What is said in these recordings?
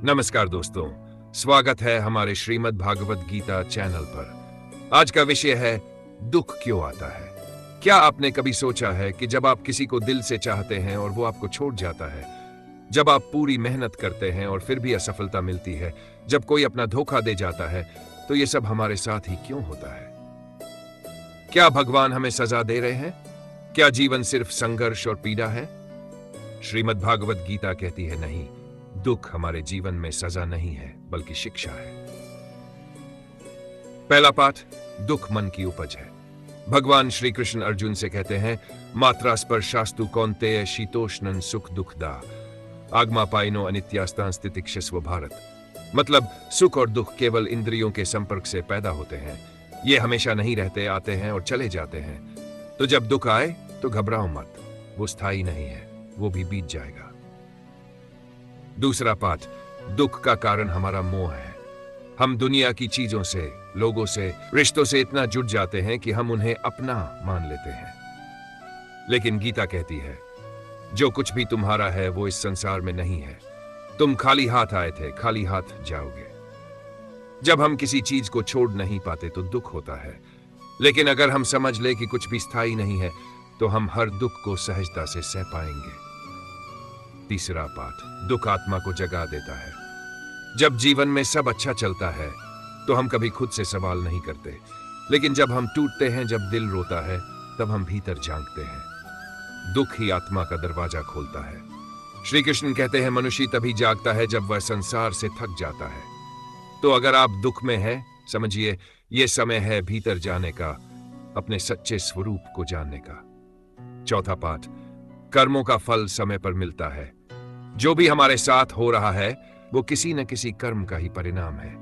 नमस्कार दोस्तों, स्वागत है हमारे श्रीमद् भागवत गीता चैनल पर। आज का विषय है दुख क्यों आता है। क्या आपने कभी सोचा है कि जब आप किसी को दिल से चाहते हैं और वो आपको छोड़ जाता है, जब आप पूरी मेहनत करते हैं और फिर भी असफलता मिलती है, जब कोई अपना धोखा दे जाता है, तो ये सब हमारे साथ ही क्यों होता है? क्या भगवान हमें सजा दे रहे हैं? क्या जीवन सिर्फ संघर्ष और पीड़ा है? श्रीमद् भागवत गीता कहती है नहीं, दुख हमारे जीवन में सजा नहीं है बल्कि शिक्षा है। पहला पाठ, दुख मन की उपज है। भगवान श्री कृष्ण अर्जुन से कहते हैं, मात्रा स्पर्शास्तु कौन्तेय शीतोष्णन सुख दुखदा आगमापाइनो अनित्यास्तां स्थितिक्षस्व भारत। मतलब सुख और दुख केवल इंद्रियों के संपर्क से पैदा होते हैं। ये हमेशा नहीं रहते, आते हैं और चले जाते हैं। तो जब दुख आए तो घबराओ मत, वो स्थायी नहीं है, वो भी बीत जाएगा। दूसरा पाठ, दुख का कारण हमारा मोह है। हम दुनिया की चीजों से, लोगों से, रिश्तों से इतना जुड़ जाते हैं कि हम उन्हें अपना मान लेते हैं। लेकिन गीता कहती है, जो कुछ भी तुम्हारा है वो इस संसार में नहीं है। तुम खाली हाथ आए थे, खाली हाथ जाओगे। जब हम किसी चीज को छोड़ नहीं पाते तो दुख होता है, लेकिन अगर हम समझ ले कि कुछ भी स्थायी नहीं है तो हम हर दुख को सहजता से सह पाएंगे। तीसरा पाठ, दुख आत्मा को जगा देता है। जब जीवन में सब अच्छा चलता है तो हम कभी खुद से सवाल नहीं करते, लेकिन जब हम टूटते हैं, जब दिल रोता है, तब हम भीतर झांकते हैं। दुख ही आत्मा का दरवाजा खोलता है। श्री कृष्ण कहते हैं, मनुष्य तभी जागता है जब वह संसार से थक जाता है। तो अगर आप दुख में हैं, समझिए यह समय है भीतर जाने का, अपने सच्चे स्वरूप को जानने का। चौथा पाठ, कर्मों का फल समय पर मिलता है। जो भी हमारे साथ हो रहा है वो किसी न किसी कर्म का ही परिणाम है।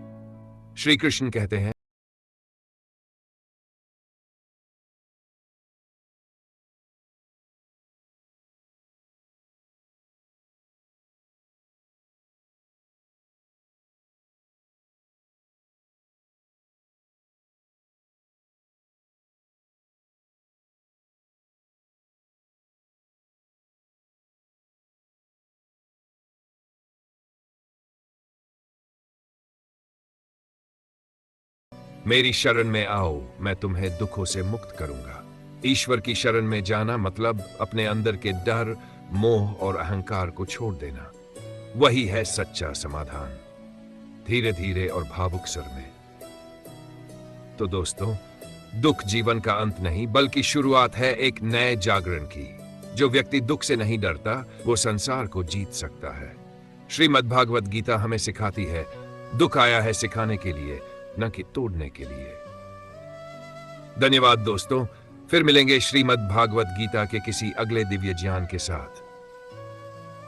श्री कृष्ण कहते हैं, मेरी शरण में आओ, मैं तुम्हें दुखों से मुक्त करूंगा। ईश्वर की शरण में जाना मतलब अपने अंदर के डर, मोह और अहंकार को छोड़ देना। वही है सच्चा समाधान, धीरे धीरे और भावुक स्वर में। तो दोस्तों, दुख जीवन का अंत नहीं बल्कि शुरुआत है एक नए जागरण की। जो व्यक्ति दुख से नहीं डरता वो संसार को जीत सकता है। श्रीमद् भागवत गीता हमें सिखाती है, दुख आया है सिखाने के लिए, न कि तोड़ने के लिए। धन्यवाद दोस्तों, फिर मिलेंगे श्रीमद् भागवत गीता के किसी अगले दिव्य ज्ञान के साथ।